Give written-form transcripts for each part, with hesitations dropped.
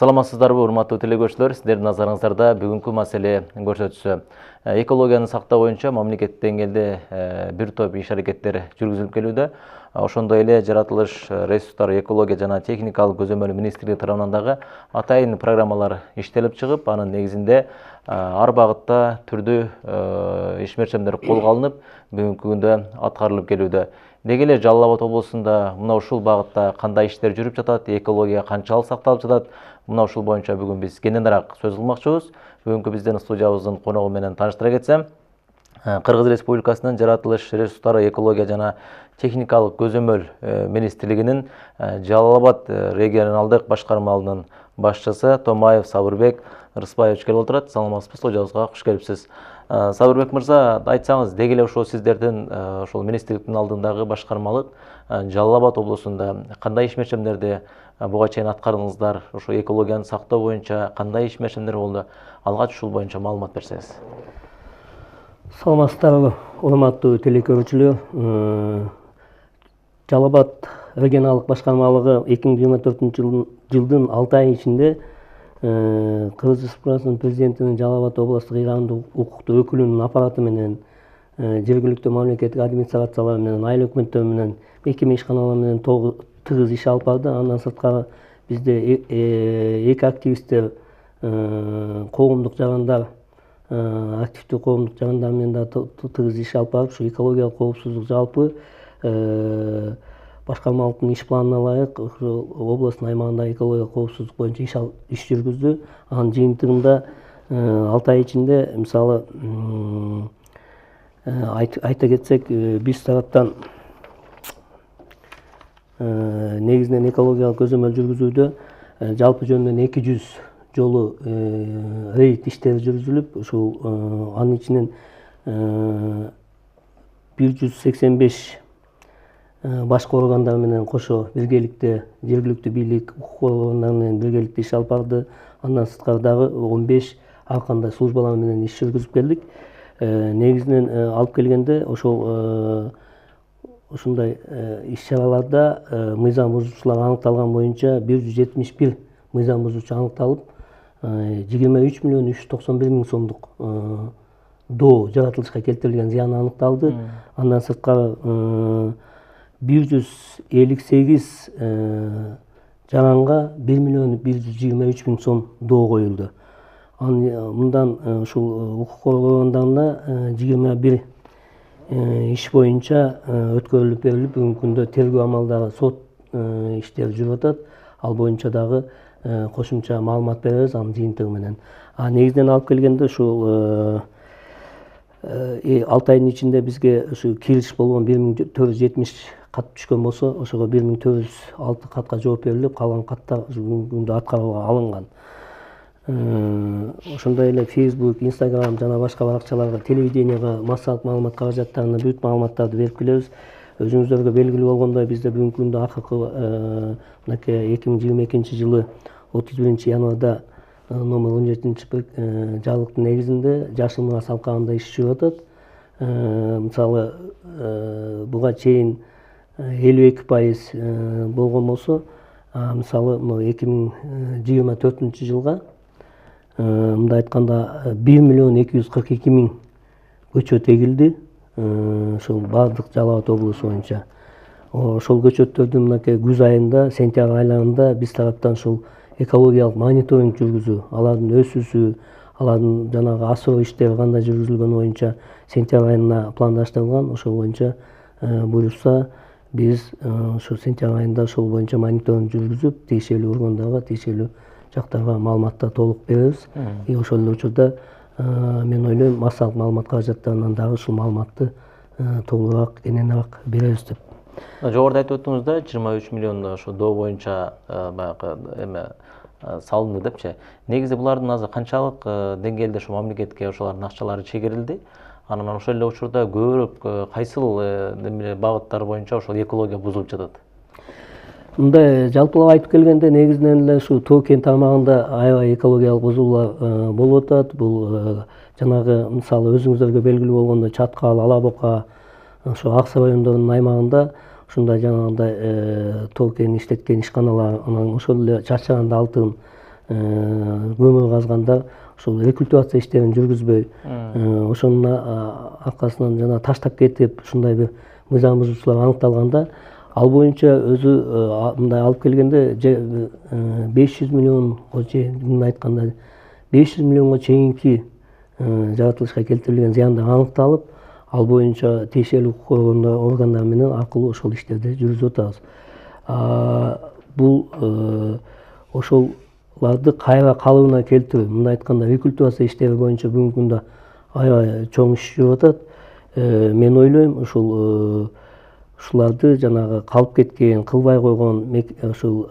Саламатсыздарбы, урматтуу телекөрүүчүлөр, сиздердин назарыңыздарда бүгүнкү маселе көрсөтүсү. Экологияны сактоо боюнча мамлекеттик деңгээлде бир топ иш аракеттер жүргүзүлүп келүүдө. Ошондой эле жаратылыш, ресурстар, экология жана техникалык көзөмөл министрлиги тарабынан дагы атайын программалар иштелип чыгып, анын негизинде ар багытта түрдүү ишмерчемдер колго алынып, бүгүнкү күндө аткарылып келүүдө. Деги эле Жалал Абад облусунда мына ушул багытта кандай иштер жүрүп жатат, экология канчалык сакталып жатат, мына ушул боюнча бүгүн биз кененирээк сөз кылмакчыбыз. Бүгүнкү биздин студиябыздын коногу менен тааныштыра кетсем, Кыргыз Республикасынын жаратылыш, ресурстары, экология жана техникалык көзөмөл министрлигинин Жалал Абад регионалдык башкармалынын башчысы Томаев Сабырбек Рыспаевич келип отурат. Саламатсызбы, студиябызга куш келипсиз. Сабырбек мырза, айтсаңыз, деги эле ошол сиздердин ошол министрликтин алдындагы башкармалык Жалал Абад облусунда кандай ишмерчемдерди буга чейин аткардыңыздар, ошо экологияны сактоо боюнча кандай ишмерчемдер болду? Алгач ушул боюнча маалымат берсеңиз. Саламатсыздарбы, урматтуу телекөрүүчүлөр. Жалал Абад регионалдык башкармалыгы 2024 жылдын 6 ай ичинде Кыргыз Республикасынын президентинин Жалал Абад областык ыйгарымдуу укуктуу өкүлүнүн аппараты менен жергиликтүү мамлекеттик администрациялар менен, айыл өкмөттөр менен, мекеме ишканалар менен тыгыз иш алып барды. Андан сырткары бизде эки активисттер, коомдук жагындар, активдүү коомдук жагындар менен да тыгыз иш алып барып, ушу экологиялык коопсуздук жалпы башкармалыктын иш планына ылайык областтын аймагында экологиялык коопсуздук боюнча иш жүргүздү. Анын жыйынтыгында 6 ай ичинде, мисалы, айта кетсек, биз тараптан негизинен экологиялык көзөмөл жүргүзүүдө жалпы жөнүнөн 200 жолу рейд иштери жүргүзүлүп, ушул анын ичинен 185 башкы органдар менен кошо биргеликте, жергиликтүү бийлик, укук органдары менен биргеликте иш алып барды. Андан сырткары дагы 15 ар кандай службалар менен иш жүргүзүп келдик. Негизинен алып келгенде ошол ушундай иш-чараларда мыйзам бузуучулар аныкталган боюнча 171 мыйзам бузуучу аныкталып, 23 миллион 391 миң сомдук доо, жаратылышка келтирилген зыян аныкталды. Андан сырткары 158 жаранга 1 миллион 123 миң сом доо коюлду. Мындан ушул укук органдарына 21 иш боюнча өткөрүлүп берилип, бүгүнкү күндө тергөө амалдары, сот иштери жүрүп атат. Ал боюнча дагы кошумча маалымат беребиз анын жыйынтыгы менен. Негизинен алып келгенде ушул 6 айдын ичинде бизге ушу кириш болгон 1470 кат түшкөн болсо, ошого 1406 катка жооп берилип, калган каттар бүгүнкү күндө аткарууга алынган. Ошондой эле Facebook, Instagram жана башка баракчаларга, телевиденияга, массалык маалымат каражаттарына бүт маалыматтарды берип келебиз. Өзүңүздөргө белгилүү болгондой, бизде бүгүнкү күндө акыркы 2022 жылы 31 январда номер 17 жарлыктын негизинде жашыл мурас алкагында иш жүрүп атат. Мисалы, буга чейин 52% болгон болсо, мисалы, 2024 жылга мындай айтканда 1 миллион 242 миң көчөт эгилди. Ошол баардык Жалал Абад облусу боюнча. Ошол көчөттөрдү мынакей күз айында, сентябрь айларында биз тараптан ушул экологиялык мониторинг жүргүзүү, алардын өсүүсү, алардын жанагы асыроо иштери кандай жүргүзүлгөнү боюнча сентябрь айына пландаштырылган. Ошол боюнча буюрса, биз ошол сентябрь айында ошол боюнча мониторинг жүргүзүп, тиешелүү органдарга, тиешелүү жактарга маалыматты толук беребиз. Ошол эле учурда мен ойлойм, массалык маалымат каражаттарынан дагы ушул маалыматты толугураак, кененирээк беребиз деп. Жогоруда айтып өттүңүз да, 23 миллион ошо доо боюнча баягы салынды депчи. Негизи булардын азыр канчалык деңгээлде ошо мамлекетке ошолордун акчалары чегерилди? Анан ошол эле учурда көбүрөөк кайсыл багыттар боюнча ошол экология бузулуп жатат? Мындай жалпылап айтып келгенде, негизинен эле ушу Тоо кен тармагында аябай экологиялык бузулуулар болуп атат. Бул жанагы, мисалы, өзүңүздөргө белгилүү болгондой, Чаткал, Ала Бока, ошо Аксы райондорунун аймагында ушундай жанагындай тоо кен иштеткен ишканалар, анан ошол эле Чарчаганда алтын, көмүр казгандар ошол рекультивация иштерин жүргүзбөй, ошонун аркасынан жана таштап кетип ушундай бир мыйзам бузуучулар аныкталганда, ал боюнча өзү мындай алып келгенде 500 миллионго чейин айтканда 500 миллионго чейинки жаратылышка келтирилген зыяндар аныкталып, ал боюнча тиешелүү органдар менен аркылуу ошол иштерди жүргүзүп атабыз. Бул ошолорду кайра калыбына келтирүү, мындай айтканда рекультивация иштери боюнча бүгүнкү күндө аябай чоң иш жүрүп атат. Мен ойлойм, ушуларды жанагы калып кеткен, кылбай койгон ушул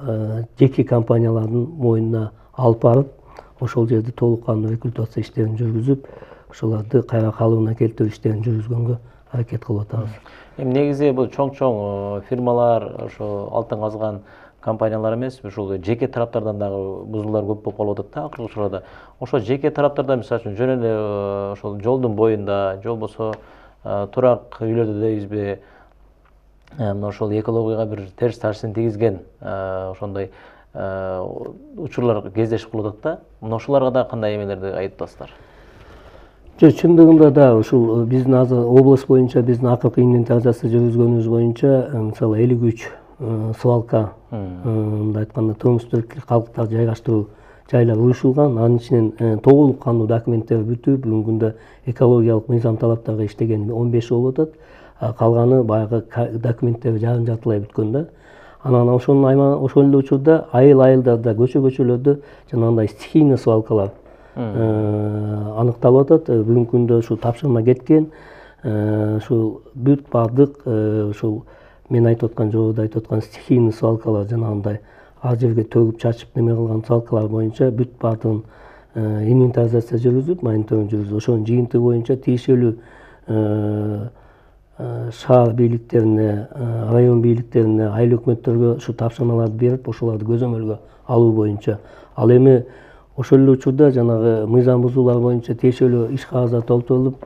жеке компаниялардын мойнуна алып барып, ошол жерде толук кандуу рекультивация иштерин жүргүзүп, ошолорду кайра калыбына келтирүү иштерин жүргүзгөнгө аракет кылып атабыз. Эми негизи бул чоң фирмалар, ошо алтын казган компаниялар эмес, ушул жеке тараптардан дагы бузуулар көп болуп калып атат да акыркы учурда. Ошо жеке тараптарда мисалы үчүн жөн эле ошол жолдун боюнда, же болбосо турак үйлөрдө дейбизби, мына ошол экологияга бир терс таасирин тийгизген ошондой учурлар кездешип калып атат да. Мына ошолорго да кандай эмелерди айыптайсыздар? Жок, чындыгында да ушул биздин азыр область боюнча биздин акыркы инвентаризация жүргүзгөнүбүз боюнча мисалы 53 свалка, мындай айтканда турмуш түрк калдыктарды жайгаштыруу жайлар уюшулган. Анын ичинен толук кандуу документтер бүтүп, бүгүнкү күндө экологиялык мыйзам талаптарга иштеген 15 болуп атат. Калганы баягы документтери жарым жартылай бүткөн да. Анан ошол эле учурда айылдарда, көчөлөрдө жанагындай стихийный свалкалар аныкталып атат. Бүгүнкү күндө ушул тапшырма кеткен. Ушул бүт баардык ушул мен айтып аткан, жогоруда айтып аткан стихийный свалкалар, жанагындай ар жерге төгүп чачып неме кылган свалкалар боюнча бүт баардыгын инвентаризация жүргүзүп, мониторинг жүргүзүп, ошонун жыйынтыгы боюнча тиешелүү шаар бийликтерине, район бийликтерине, айыл өкмөттөргө ушу тапшырмаларды берип, ошолорду көзөмөлгө алуу боюнча. Ал эми ошол эле учурда жанагы мыйзам бузуулар боюнча тиешелүү иш кагаздар толтурулуп,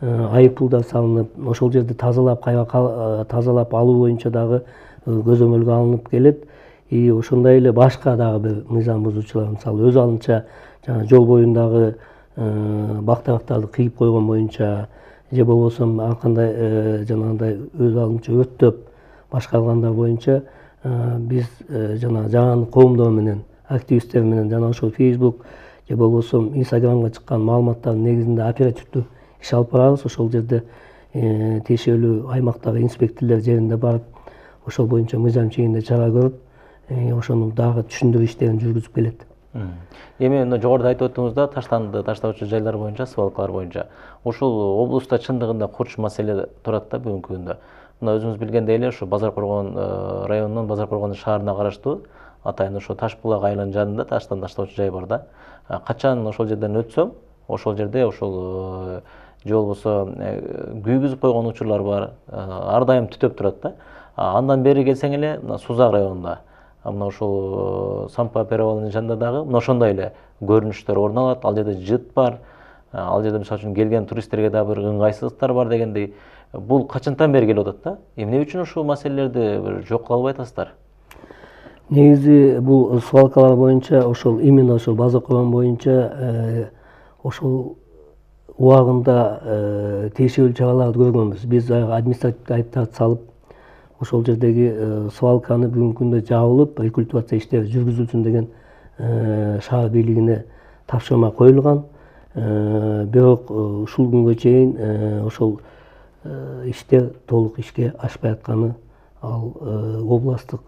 айыппулдар салынып, ошол жерди тазалап, кайра тазалап алуу боюнча дагы көзөмөлгө алынып келет. И ошондой эле башка дагы бир мыйзам бузуучулар, мисалы өз алынча жана жол боюндагы бактарактарды кыйып койгон боюнча, же болбосо ар кандай жанагындай өз алынча өрттөп башкаргандар боюнча биз жана жаһандык коомдор менен, активисттер менен жана ошол Facebook же болбосо Instagramга чыккан маалыматтардын негизинде оперативдүү иш алып барабыз. Ошол жерде тиешелүү аймактагы инспекторлор жеринде барып, ошол боюнча мыйзам чегинде чара көрүп, ошону дагы түшүндүрүү иштерин жүргүзүп келет. Эми мына жогоруда айтып өттүңүз да, таштанды таштоочу жайлар боюнча, свалкалар боюнча. Ушул облустта чындыгында курч маселе турат да бүгүнкү күндө. Мына өзүңүз билгендей эле ушу Базар Коргон районунун Базар Коргон шаарына караштуу атайын ошо Ташбулак айылынын жанында таштан таштоочу жай бар да. Качан ошол жерден өтсөм, ошол жерде ошол же болбосо күйгүзүп койгон учурлар бар, ар дайым түтөп турат да. Андан бери келсең эле мына Сузак районунда, мына ошол Сампа перевалынын жанында дагы мына ошондой эле көрүнүштөр орун алат. Ал жерде жыт бар, ал жерде мисалы үчүн келген туристтерге дагы бир ыңгайсыздыктар бар дегендей. Бул качантан бери келип атат да? Эмне үчүн ушул маселелерди бир жок кыла албай атасыздар? Негизи бул свалкалар боюнча ошол именно ошол Базар Коргон боюнча ошол убагында тиешелүү чараларды көргөнбүз. Биз административдик айыптарды салып, ошол жердеги свалканы бүгүнкү күндө жабылып, рекультивация иштери жүргүзүлсүн деген шаар бийлигине тапшырма коюлган. Бирок ушул күнгө чейин ошол иштер толук ишке ашпай атканы ал областтык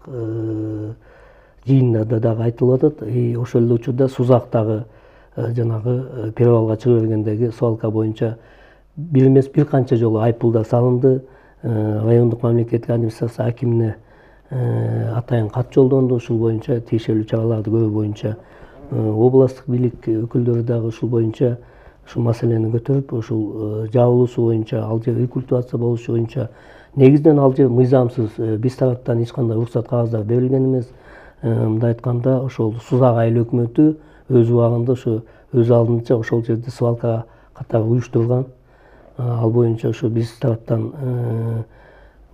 жыйындарда дагы айтылып атат. Ошол эле учурда Сузактагы жанагы перевалга чыга бергендеги свалка боюнча бир эмес бир канча жолу айыппулдар салынды. Райондук мамлекеттик администрация акимине атайын кат жолдонду. Ушул боюнча тиешелүү чараларды көрүү боюнча областтык бийлик өкүлдөрү дагы ушул боюнча ушул маселени көтөрүп, ушул жабылуусу боюнча, ал жер рекультивация болушу боюнча, негизинен ал жер мыйзамсыз, биз тараптан эч кандай уруксат кагаздар берилген эмес. Мындай айтканда, ошол Сузак айыл өкмөтү өз убагында ошо өз алдынча ошол жерди свалка катары уюштурган. Ал боюнча ошо биз тараптан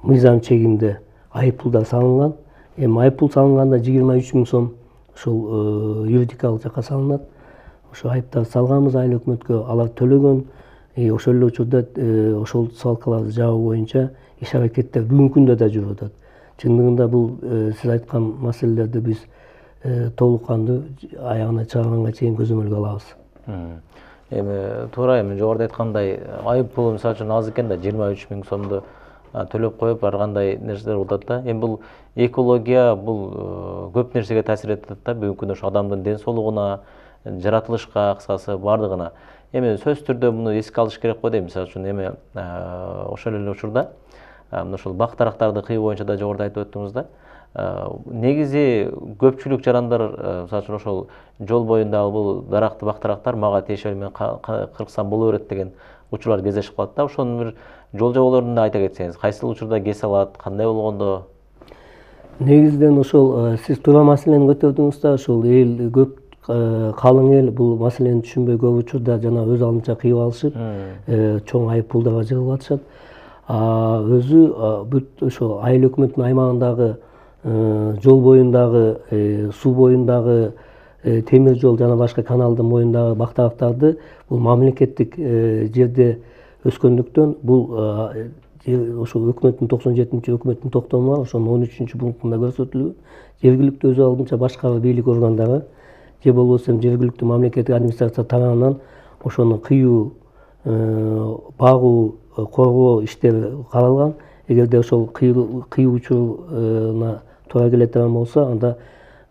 мыйзам чегинде айыппулдар салынган. Эми айыппул салынганда 23 000 сом ушул юридикалык жакка салынат. Ошо айыптарды салганбыз айыл өкмөткө, алар төлөгөн. Ошол эле учурда ошол свалкаларды жабуу боюнча иш аракеттер бүгүнкү күндө да жүрүп атат. Чындыгында бул сиз айткан маселелерди биз толук кандуу аягына чыгарганга чейин көзөмөлгө алабыз. Эми туура эми жогоруда айткандай айып пулу мисалы үчүн аз экен да 23 000 сомду төлөп коюп ар кандай нерселер болуп атат да. Эми бул экология бул көп нерсеге таасир этет да, бүгүнкү күндө ошо адамдын ден соолугуна, жаратылышка, кыскасы баардыгына. Эми сөзсүз түрдө муну эске алыш керек го дейм. Мисалы үчүн эми ошол эле учурда ошол бак дарактарды кыйуу боюнча да жогоруда айтып өттүңүз да. Негизи көпчүлүк жарандар мисалы үчүн ошол жол боюндагы бул даракты бак дарактар мага тиешеби, мен кырксам боло берет деген учурлар кездешип калат да. Ошонун бир жол жоболорун да айта кетсеңиз, кайсыл учурда кесе алат, кандай болгондо? Негизинен ошол сиз туура маселени көтөрдүңүз да, ошол эл көп калың эл бул маселени түшүнбөй көп учурда жана өз алдынча кыйып алышып, чоң айып пулдарга жыгылып атышат. Өзү бүт ошо айыл өкмөтүнүн аймагындагы жол боюндагы, суу боюндагы, темир жол жана башка каналдын боюндагы бак дарактарды бул мамлекеттик жерде өскөндүктөн бул ошо өкмөттүн 97-өкмөттүн токтому бар, ошонун 13-пунктунда көрсөтүлгөн. Жергиликтүү өз алдынча башкаруу бийлик органдары же болбосо жергиликтүү мамлекеттик администрация тарабынан ошону кыйуу, багуу, коргоо иштери каралган. Эгерде ошол кыйуу учуруна туура келетирен болсо, анда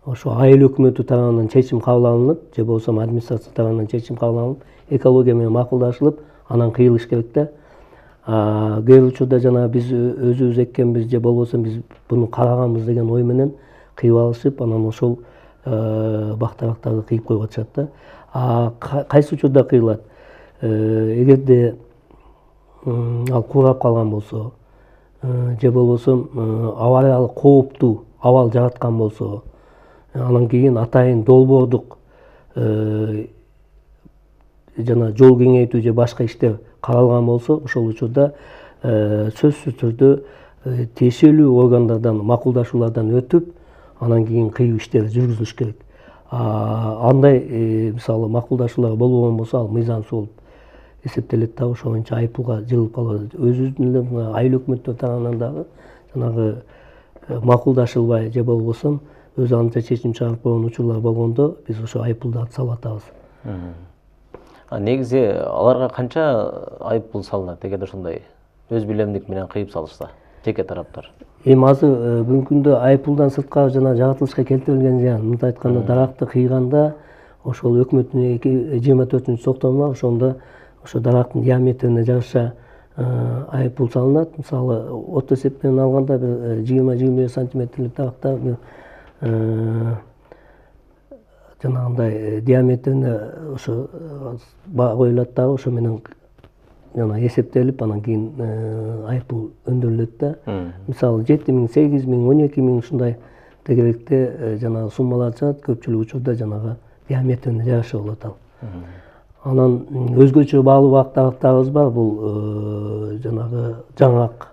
ошо айыл өкмөтү тарабынан чечим кабыл алынып, же болбосо администрация тарабынан чечим кабыл алынып, экология менен макулдашылып, анан кыйылыш керек да. Кээ бир учурда жана биз өзүбүз эккенбиз же болбосо биз буну караганбыз деген ой менен кыйып алышып, анан ошол бак дарактарды кыйып коюп атышат да. Кайсы учурда кыйылат? Эгерде ал куурап калган болсо, же болбосо авариялык кооптуу абал жараткан болсо, анан кийин атайын долбоордук жана жол кеңейтүү же башка иштер каралган болсо, ошол учурда сөзсүз түрдө тиешелүү органдардан макулдашуулардан өтүп, анан кийин кыйуу иштери жүргүзүлүш керек. Андай мисалы макулдашуулар болбогон болсо, ал мыйзамсыз болуп эсептелет да, ошо боюнча айып пулга жыгылып калат. Өзүбүздүн эле айыл өкмөттөр тарабынан дагы жанагы макулдашылбай же болбосо өз алдынча чечим чыгарып койгон учурлар болгондо биз ошо айып пулдарды салып атабыз. Негизи аларга канча айып пул салынат эгерде ошондой өз билемдик менен кыйып салышса, жеке тараптар? Эми азыр бүгүнкү күндө айып пулдан сырткары жана жаратылышка келтирилген зыян, мындай айтканда даракты кыйганда ошол өкмөттүн 24-токтому бар, ошондо ошо дарактын диаметрине жараша айып пул салынат. Мисалы, орто эсеп менен алганда бир 20-25 сантиметрлик дарактар жанагындай диаметрине ошо коюлат дагы, ошо менен жана эсептелип, анан кийин айып пул өндүрүлөт да. Мисалы 7 000, 8 000, 12 000 ушундай тегеректе жанагы суммалар чыгат. Көпчүлүк учурда жанагы диаметрине жараша болот ал. Анан өзгөчө баалуу бак дарактарыбыз бар. Бул жанагы жаңак,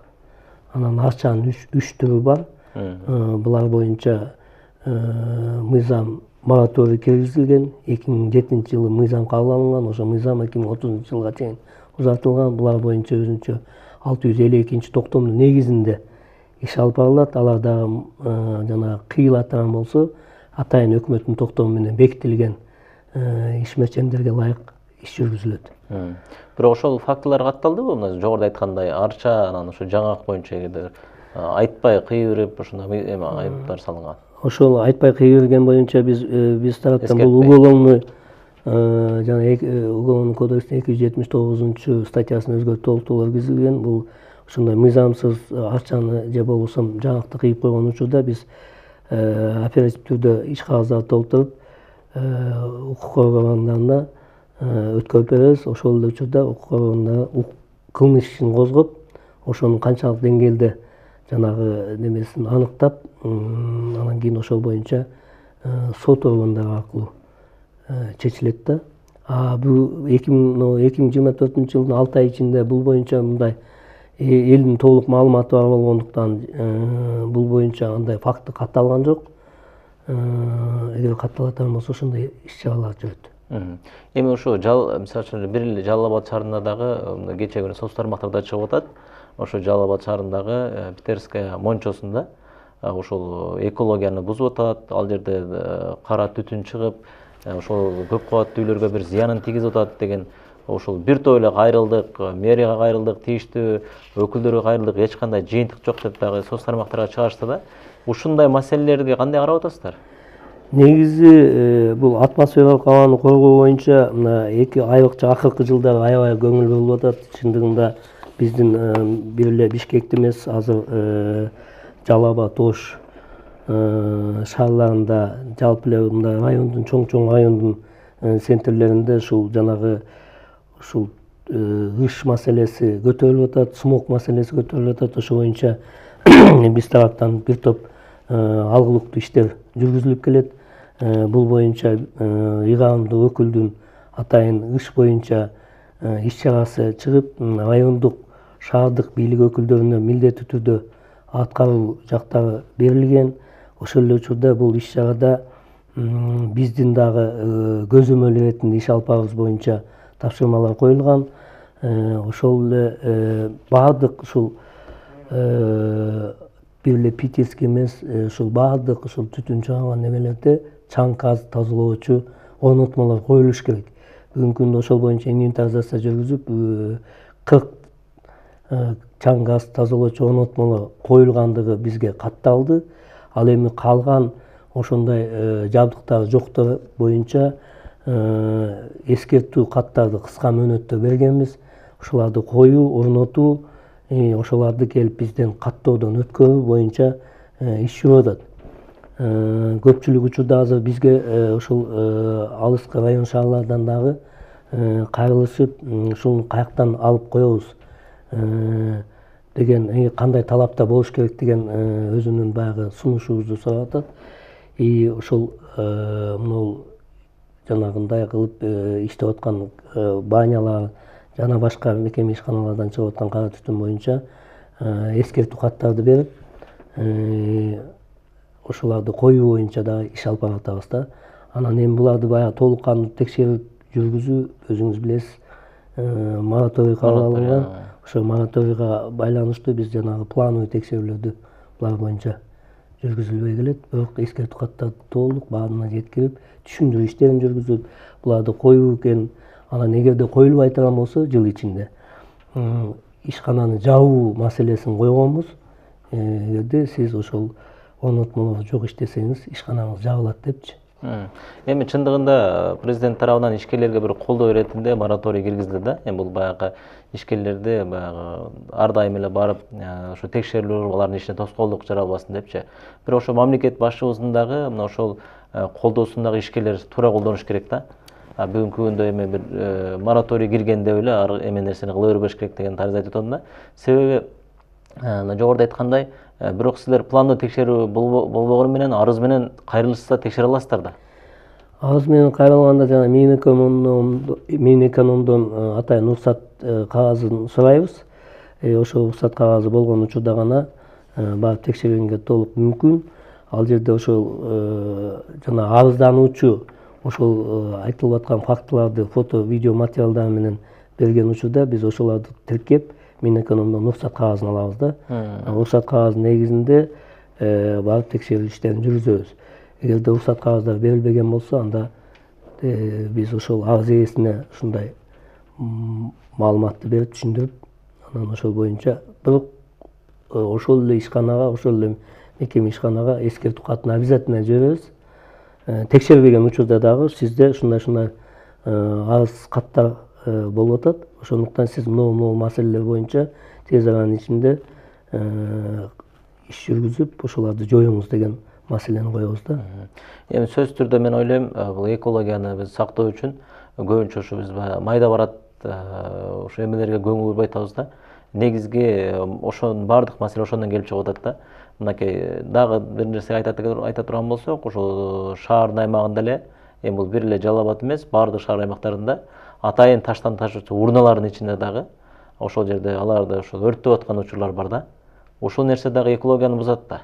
анан арчанын 3 түрү бар. Булар боюнча мыйзам мораторий киргизилген. 2007-жылы мыйзам кабыл алынган. Ошо мыйзам 2030-жылга чейин узартылган. Булар боюнча өзүнчө 652-токтомдун негизинде иш алып барылат. Алар дагы жана кыйылатыран болсо, атайын өкмөттүн токтому менен бекитилген иш мерчемдерге ылайык иш жүргүзүлөт. Бирок ошол фактылар катталдыбы? Мына жогоруда айткандай арча, анан ошо жаңак боюнча эгерде айтпай кыйырып ошондой айыптар салынган. Ошол айтпай кыйырген боюнча биз тараптан бул уголовный жана уголовный кодекстин 279-статьясына өзгөртүү толуктоолор киргизилген. Бул ошондой мыйзамсыз арчаны же болбосо жаңакты кыйып койгон учурда биз оперативдүү түрдө иш кагаздарды толтуруп укук коргоо органдарына өткөрүп беребиз. Ошол эле учурда укук органдары кылмыш ишин козгоп, ошонун канчалык деңгээлде жанагы немесин аныктап, анан кийин ошол боюнча сот органдары аркылуу чечилет да. Бул 2024-жылдын 6 ай ичинде бул боюнча мындай элдин толук маалыматы бар болгондуктан бул боюнча андай факты катталган жок. эгер катталатан болсо ошондой иш-чаралар жүрөт. Эми ошо мисалы үчүн бир эле Жалал Абад шаарында дагы кечээ күнү соц тармактарда чыгып атат. Ошо Жалал Абад шаарындагы Питерская мончосунда ошол экологияны бузуп атат, ал жерде кара түтүн чыгып, ошол көп кабаттуу үйлөргө бир зыянын тийгизип атат деген ошол бир топ эле кайрылдык, мэрияга кайрылдык, тийиштүү өкүлдөргө кайрылдык, эч кандай жыйынтык жок деп дагы соц тармактарга чыгышты да. Ушундай маселелерге кандай карап атасыздар? Негизи бул атмосфералык абаны коргоо боюнча мына 2 айрыкча акыркы жылдары аябай көңүл бурулуп атат. Чындыгында биздин бир эле Бишкекте эмес, азыр Жалал Абад, Ош шаарларында, жалпы эле мындай райондун чоң райондун центрлеринде ушул жанагы ушул ыш маселеси көтөрүлүп атат, смог маселеси көтөрүлүп атат. Ошо боюнча биз тараптан бир топ алгылыктуу иштер жүргүзүлүп келет. Бул боюнча ыйгарымдуу өкүлдүн атайын ыш боюнча иш-чарасы чыгып, райондук, шаардык бийлик өкүлдөрүнө милдеттүү түрдө аткаруу жактары берилген. Ошол эле учурда бул иш-чарада биздин дагы көзөмөл иретинде иш алып барабыз боюнча тапшырмалар коюлган. Ошол эле баардык ушул бир эле Питерский эмес, ушул баардык ушул түтүн чыгарган немелерде чаң газ тазалоочу орнотмалар коюлуш керек. Бүгүнкү күндө ошол боюнча инвентаризация жүргүзүп 40 чаң газ тазалоочу орнотмалар коюлгандыгы бизге катталды. Ал эми калган ошондой жабдыктары жоктор боюнча эскертүү каттарды кыска мөөнөттө бергенбиз. Ошоларды коюу, орнотуу, ошоларды келип бизден каттоодон өткөрүү боюнча иш жүрүп атат. Көпчүлүк учурда азыр бизге ушул алыскы район шаарлардан дагы кайрылышып, ушуну каяктан алып коебуз деген, кандай талапта болуш керек деген өзүнүн баягы сунушубузду сурап атат. Ошол мынау жанагындай кылып иштеп аткан банялар жана башка мекеме ишканалардан чыгып аткан кара түтүн боюнча эскертүү каттарды берип, ошоларды коюу боюнча дагы иш алып баратабыз да. Анан эми буларды баягы толук кандуу текшерип жүргүзүү, өзүңүз билесиз, мораторий кабыл алынган. Ошо мораторийга байланыштуу биз жанагы плановый текшерүүлөрдү булар боюнча жүргүзүлбөй келет. Бирок эскертүү каттарды толук баарына жеткирип, түшүндүрүү иштерин жүргүзүп, буларды коюу экен. Анан эгерде коюлбай турган болсо жыл ичинде ишкананы жабуу маселесин койгонбуз. Эгерде сиз ошол орнотмалар жок иштесеңиз, ишканаңыз жабылат депчи. Эми чындыгында президент тарабынан ишкерлерге бир колдоо иретинде мораторий киргизилди да. Эми бул баягы ишкерлерди баягы ар дайым эле барып ошо текшерүүлөр алардын ишине тоскоолдук жаралбасын депчи. Бирок ошо мамлекет башчыбыздын дагы мына ошол колдоосун дагы ишкерлер туура колдонуш керек да. Бүгүнкү күндө эми бир мораторий киргенде эле ар эме нерсени кыла бербеш керек деген тарз айтып атам да. Себеби жогоруда айткандай, бирок силер пландуу текшерүү болбогону менен арыз менен кайрылышса текшере аласыздар да. Арыз менен кайрылганда жана Минэкономдон атайын уруксат кагазын сурайбыз. Ошол уруксат кагазы болгон учурда гана барып текшергенге толук мүмкүн. Ал жерде ошол жана арыздануучу ошол айтылып аткан фактыларды фото, видео материалдары менен берген учурда биз ошолорду тиркеп Минэкономдон уруксат кагазын алабыз да. Уруксат кагазынын негизинде барып текшерүү иштерин жүргүзөбүз. Эгерде уруксат кагаздар берилбеген болсо, анда биз ошол арыз ээсине ушундай маалыматты берип түшүндүрүп, анан ошол боюнча бирок ошол эле ишканага, ошол эле мекеме ишканага эскертүү катын обязательно жиберебиз. Текшербеген учурда дагы сизде ушундай арыз каттар болуп атат. Ошондуктан сиз могу маселелер боюнча тез аранын ичинде иш жүргүзүп, ошолорду жоюңуз деген маселени коебуз да. Эми сөзсүз түрдө мен ойлойм, бул экологияны биз сактоо үчүн көбүнчө ушу биз майда барат ошо эмелерге көңүл бурбай атабыз да. Негизги ошонун баардык маселе ошондон келип чыгып атат да. Мынакей дагы бир нерсе айта турган болсок, ошол шаардын аймагында эле, эми бул бир эле Жалал Абад эмес, баардык шаар аймактарында атайын таштан ташуучу урналардын ичинде дагы ошол жерде аларды ошол өрттөп аткан учурлар бар да. Ошол нерсе дагы экологияны бузат да.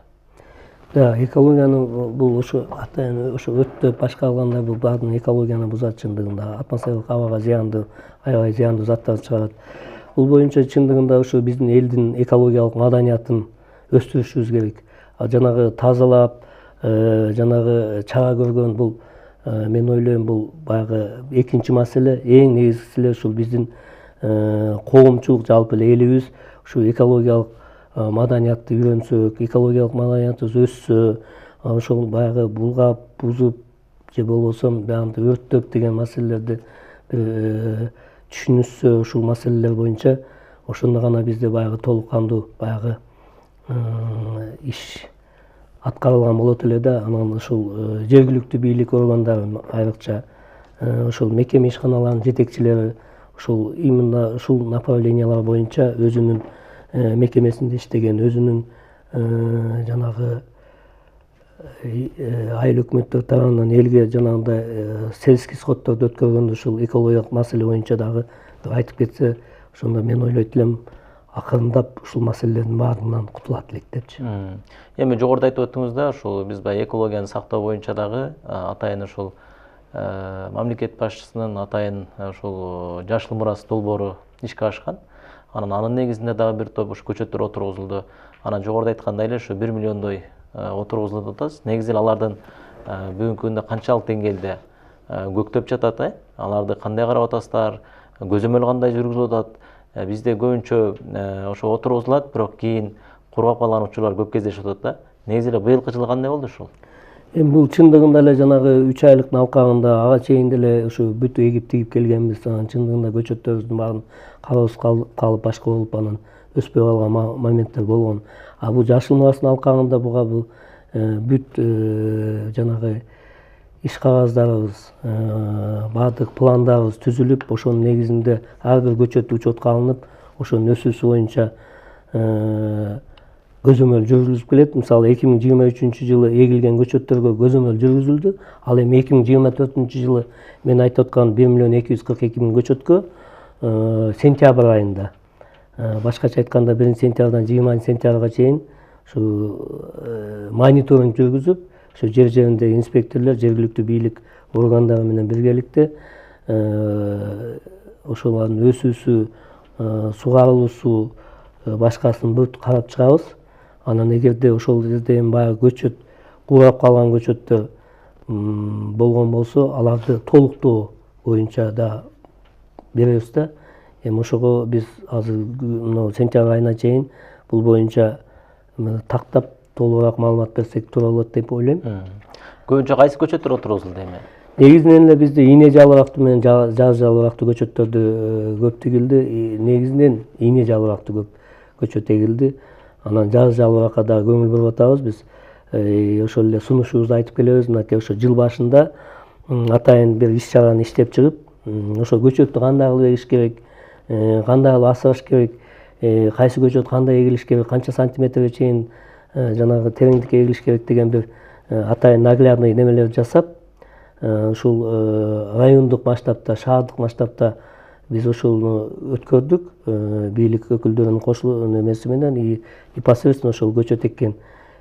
Да, экологияны бул ошо атайын ошо өрттөп башкарылганда бул баардыгын экологияны бузат чындыгында. Атмосфералык абага зыяндуу, аябай зыяндуу заттарды чыгарат. Бул боюнча чындыгында ошо биздин элдин экологиялык маданиятын өстүрүшүбүз керек. Жанагы тазалап, жанагы чара көргөн бул мен ойлойм бул баягы экинчи маселе. Эң негизгиси эле ушул биздин коомчулук жалпы эле элибиз ушу экологиялык маданиятты үйрөнсөк, экологиялык маданиятыбыз өссө, ошол баягы булгап, бузуп же болбосо баягы өрттөп деген маселелерди түшүнүшсө, ушул маселелер боюнча ошондо гана бизде баягы толук кандуу баягы иш аткарылган болот эле да. Анан ушул жергиликтүү бийлик органдары айрыкча ошол мекеме ишканаларынын жетекчилери ушул именно ушул направлениялар боюнча өзүнүн мекемесинде иштеген, өзүнүн жанагы айыл өкмөттөр тарабынан элге жанагындай сельский сходдорду өткөргөндө ушул экологиялык маселе боюнча дагы айтып кетсе, ошондо мен ойлойт элем акырындап ушул маселелердин баардыгынан кутулат элек депчи. Эми жогоруда айтып өттүңүз да, ушул биз баягы экологияны сактоо боюнча дагы атайын ушул мамлекет башчысынын атайын ушул жашыл мурас долбоору ишке ашкан. Анын негизинде дагы бир топ ушу көчөттөр отургузулду. Анан жогоруда айткандай эле ушу 1 миллиондой отургузулуп атабыз. Негизи эле алардын бүгүнкү күндө канчалык деңгээлде көктөп жатат, аларды кандай карап атасыздар, көзөмөл кандай жүргүзүлүп атат? Бизде көбүнчө ошо отургузулат, бирок кийин кургап калган учурлар көп кездешип атат да. Негизи эле быйылкы жылы кандай болду ушул? Эми бул чындыгында эле жанагы 3 айлык налкагында ага чейин деле ушу бүт эгип тигип келгенбиз. Анан чындыгында көчөттөрүбүздүн баарын кароосуз калып башка болуп анан өспөй калган моменттер болгон. А бул жашыл мурастын алкагында буга бул бүт жанагы иш кагаздарыбыз, баардык пландарыбыз түзүлүп, ошонун негизинде ар бир көчөт учетко алынып, ошонун өсүүсү боюнча көзөмөл жүргүзүлүп келет. Мисалы 2023 жылы эгилген көчөттөргө көзөмөл жүргүзүлдү. Ал эми 2024 жылы мен айтып аткан 1 миллион 242 миң көчөткө сентябрь айында, башкача айтканда 1 сентябрдан 20 сентябрга чейин ушу мониторинг жүргүзүп, ушу жер-жериндеги инспекторлор, жергиликтүү бийлик органдары менен биргеликте ошолордун өсүүсү, сугарылуусу, башкасын бүт карап чыгабыз. Анан эгерде ошол жерде эми баягы көчөт, курап калган көчөттөр болгон болсо, аларды толуктоо боюнча да беребиз да. Эми ошого биз азыр мына сентябрь айына чейин бул боюнча тактап толугураак маалымат берсек туура болот деп ойлойм. Көбүнчө кайсы көчөттөр отургузулду эми? Негизинен эле бизде ийне жалбырактуу менен жаз жалбырактуу көчөттөрдү көп тигилди. Негизинен ийне жалбырактуу көп көчөт эгилди. Анан жаз жалбыракка дагы көңүл буруп атабыз. Биз ошол эле сунушубузду айтып келебиз. Мынакей ошо жыл башында атайын бир иш чараны иштеп чыгып, ошо көчөттү кандай кылып эгиш керек, кандай кылып асыраш керек, кайсы көчөт кандай эгилиш керек, канча сантиметрге чейин жанагы тереңдикке эгилиш керек деген бир атайын наглядный немелерди жасап, ушул райондук масштабта, шаардык масштабта биз ошону өткөрдүк. Бийлик өкүлдөрүнүн кошулуу немеси менен непосредственно ошол көчөт эккен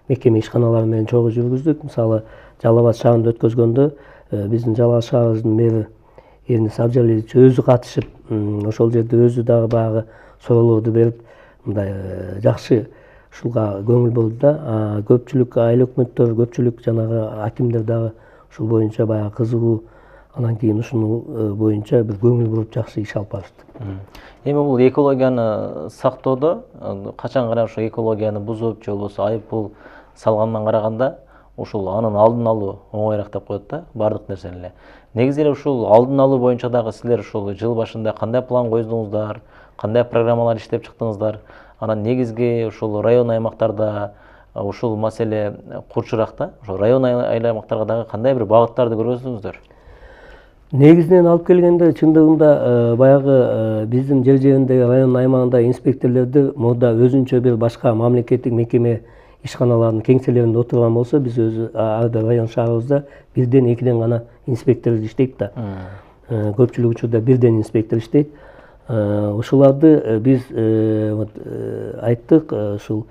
мекеме ишканалары менен чогуу жүргүздүк. Мисалы, Жалал Абад шаарында өткөзгөндө биздин Жалал Абад шаарыбыздын мэри Эрнис Абжалилович өзү катышып, ошол жерде өзү дагы баягы суроолорду берип, мындай жакшы ушулга көңүл болду да. Көпчүлүк айыл өкмөттөр, көпчүлүк жанагы акимдер дагы ушул боюнча баягы кызыгуу, анан кийин ушуну боюнча бир көңүл буруп жакшы иш алып барышты. Эми бул экологияны сактоодо качан гана ошо экологияны бузуп же болбосо айыппул салгандан караганда ушул анын алдын алуу оңоюраак деп коет да, баардык нерсени эле. Негизи эле ушул алдын алуу боюнча дагы силер ушул жыл башында кандай план койдуңуздар, кандай программалар иштеп чыктыңыздар? Анан негизги ушул район аймактарда ушул маселе курчураак да, ошо район аймактарга дагы кандай бир багыттарды көргөздүңүздөр? Негизинен алып келгенде чындыгында баягы биздин жер жериндеги район аймагында инспекторлорду мурда өзүнчө бир башка мамлекеттик мекеме ишканаларынын кеңселеринде отурган болсо, биз өзү ар бир район шаарыбызда бирден экиден гана инспектор иштейт да. Көпчүлүк учурда бирден инспектор иштейт. Ошоларды биз айттык, ушул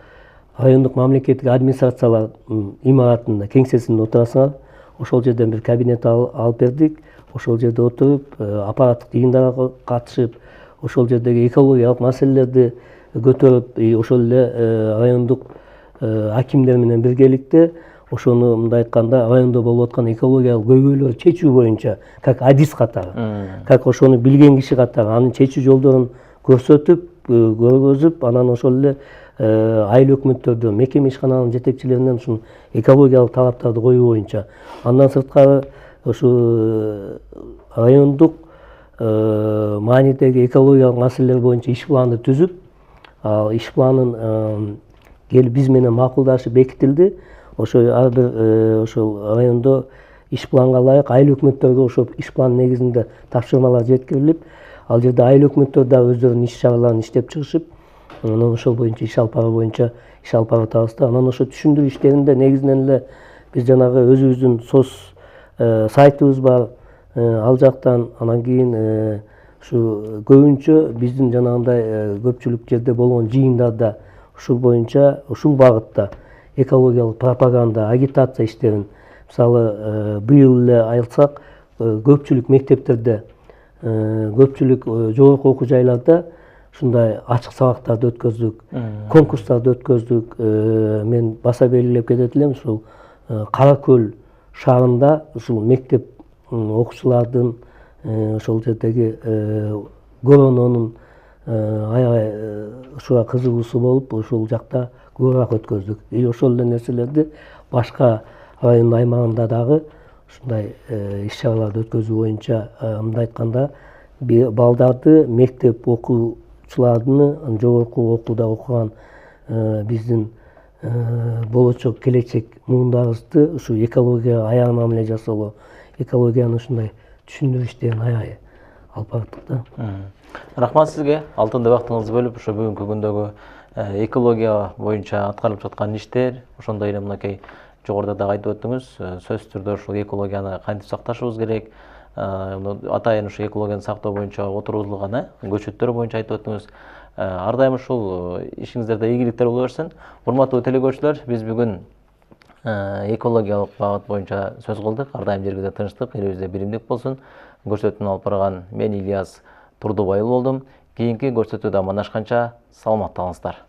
райондук мамлекеттик администрациялардын имаратында кеңсесинде отурасыңар. Ошол жерден бир кабинет алып бердик. Ошол жерде отуруп, аппараттык жыйындарга катышып, ошол жердеги экологиялык маселелерди көтөрүп, ошол эле райондук акимдер менен биргеликте ошону мындай айтканда райондо болуп аткан экологиялык көйгөйлөрдү чечүү боюнча как адис катары, как ошону билген киши катары анын чечүү жолдорун көрсөтүп, көргөзүп, анан ошол эле айыл өкмөттөрдө, мекеме ишканаларынын жетекчилеринен ушул экологиялык талаптарды коюу боюнча. Андан сырткары ушу райондук маанидеги экологиялык маселелер боюнча иш планды түзүп, ал иш планын келип биз менен макулдашып бекитилди. Ошо ар бир ошол райондо иш планга ылайык айыл өкмөттөргө ошол иш план негизинде тапшырмалар жеткирилип, ал жерде айыл өкмөттөр да өздөрүнүн иш чараларын иштеп чыгышып, анан ошол боюнча иш алып баруу боюнча иш алып барып атабыз да. Анан ошо түшүндүрүү иштеринде негизинен эле биз жанагы өзүбүздүн соц сайтыбыз бар, ал жактан анан кийин ушу көбүнчө биздин жанагындай көпчүлүк жерде болгон жыйындарда ушул боюнча, ушул багытта экологиялык пропаганда, агитация иштерин, мисалы быйыл эле айтсак, көпчүлүк мектептерде, көпчүлүк жогорку окуу жайларда ушундай ачык сабактарды өткөздүк, конкурстарды өткөздүк. Мен баса белгилеп кетет элем, ушул Кара Көл шаарында ушул мектеп окуучулардын ошол жердеги корононун аябай ушуга кызыгуусу болуп, ушул жакта көбүрөөк өткөздүк. Ошол эле нерселерди башка район аймагында дагы ушундай иш чараларды өткөзүү боюнча, мындай айтканда, балдарды, мектеп окуучулардын, жогорку окууда окуган биздин болочок келечек муундарыбызды ушу экологияга аяр мамиле жасоого, экологияны ушундай түшүндүрүү иштерин аябай алып бардык да. Рахмат сизге, алтын убактыңызды бөлүп, ошо бүгүнкү күндөгү экология боюнча аткарылып жаткан иштер, ошондой эле мынакей жогоруда дагы айтып өттүңүз, сөзсүз түрдө ушул экологияны кантип сакташыбыз керек, атайын ушу экологияны сактоо боюнча отургузулган көчөттөр боюнча айтып өттүңүз. Ар дайым ушул ишиңиздерде ийгиликтер боло берсин. Урматтуу телекөрүүчүлөр, биз бүгүн экологиялык багыт боюнча сөз кылдык. Ар дайым жерибизде тынчтык, элибизде биримдик болсун. Көрсөтүүнү алып барган мен Ильяс Турдубайұлы болдум. Кийинки көрсөтүүдө амандашканча саламатта калыңыздар.